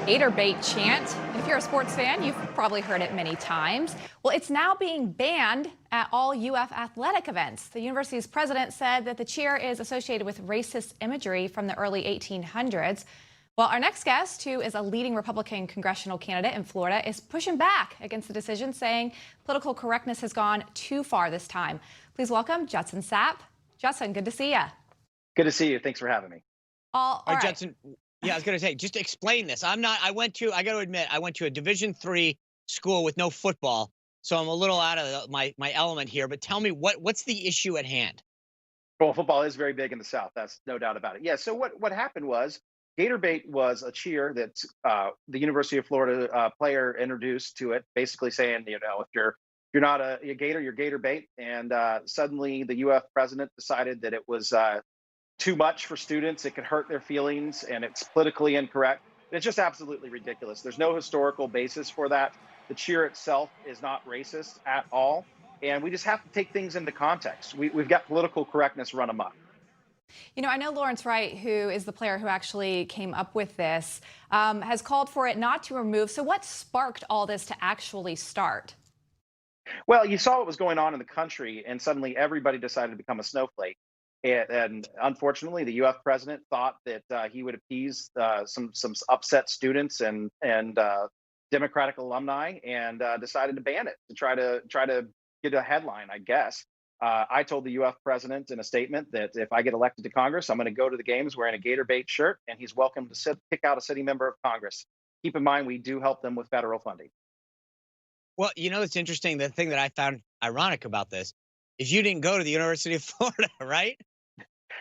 Gator bait chant. And if you're a sports fan, you've probably heard it many times. Well, it's now being banned at all UF athletic events. The university's president said that the cheer is associated with racist imagery from the early 1800s. Well, our next guest, who is a leading Republican congressional candidate in Florida, is pushing back against the decision, saying political correctness has gone too far this time. Please welcome Judson Sapp. Judson, good to see you. Good to see you. Thanks for having me. All right, Judson. Yeah, I was going to say, just explain this. I got to admit, I went to a Division III school with no football, so I'm a little out of my element here. But tell me, what's the issue at hand? Well, football is very big in the South. That's no doubt about it. Yeah. So what happened was Gator bait was a cheer that the University of Florida player introduced to it, basically saying, if you're not a Gator, you're Gator bait. And suddenly the UF president decided that it was too much for students. It could hurt their feelings, and it's politically incorrect. It's just absolutely ridiculous. There's no historical basis for that. The cheer itself is not racist at all, and we just have to take things into context. We've got political correctness run amok. I know Lawrence Wright, who is the player who actually came up with this, has called for it not to remove. So what sparked all this to actually start? Well, you saw what was going on in the country, and suddenly everybody decided to become a snowflake. And unfortunately, the UF president thought that he would appease some upset students and Democratic alumni, and decided to ban it to try to get a headline, I guess. I told the UF president in a statement that if I get elected to Congress, I'm going to go to the games wearing a Gator bait shirt, and he's welcome to pick out a sitting member of Congress. Keep in mind, we do help them with federal funding. Well, it's interesting. The thing that I found ironic about this is you didn't go to the University of Florida, right?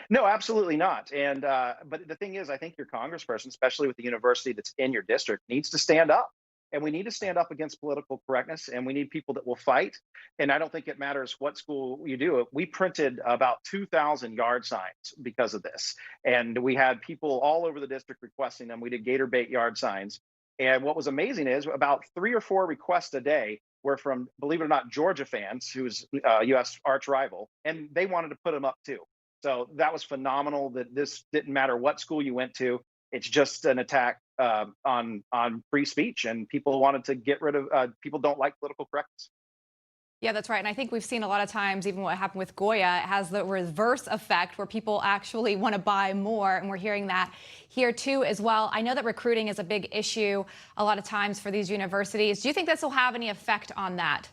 No, absolutely not. And but the thing is, I think your congressperson, especially with the university that's in your district, needs to stand up. And we need to stand up against political correctness, and we need people that will fight. And I don't think it matters what school you do. We printed about 2,000 yard signs because of this. And we had people all over the district requesting them. We did Gator bait yard signs. And what was amazing is about 3 or 4 requests a day were from, believe it or not, Georgia fans, who's U.S. arch rival, and they wanted to put them up too. So that was phenomenal. That this didn't matter what school you went to. It's just an attack on free speech, and people wanted to get rid of. People don't like political correctness. Yeah, that's right. And I think we've seen a lot of times, even what happened with Goya, it has the reverse effect where people actually want to buy more. And we're hearing that here, too, as well. I know that recruiting is a big issue a lot of times for these universities. Do you think this will have any effect on that?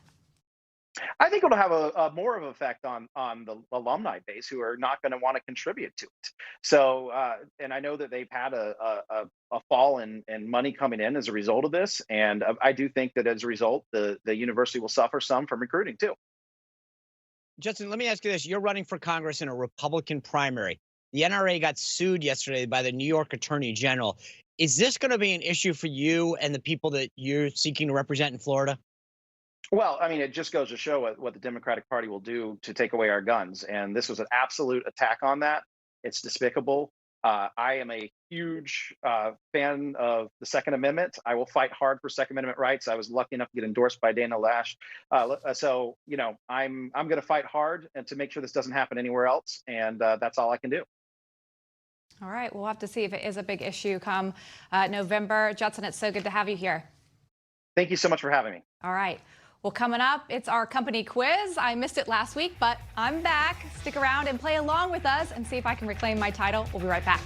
I think it'll have a more of an effect on the alumni base, who are not going to want to contribute to it. So, and I know that they've had a fall in money coming in as a result of this, and I do think that as a result, the university will suffer some from recruiting too. Judson, let me ask you this: you're running for Congress in a Republican primary. The NRA got sued yesterday by the New York Attorney General. Is this going to be an issue for you and the people that you're seeking to represent in Florida? Well, I mean, it just goes to show what the Democratic Party will do to take away our guns. And this was an absolute attack on that. It's despicable. I am a huge fan of the Second Amendment. I will fight hard for Second Amendment rights. I was lucky enough to get endorsed by Dana Lash. So, I'm going to fight hard and to make sure this doesn't happen anywhere else. And that's all I can do. All right. We'll have to see if it is a big issue come November. Judson, it's so good to have you here. Thank you so much for having me. All right. Well, coming up, it's our company quiz. I missed it last week, but I'm back. Stick around and play along with us and see if I can reclaim my title. We'll be right back.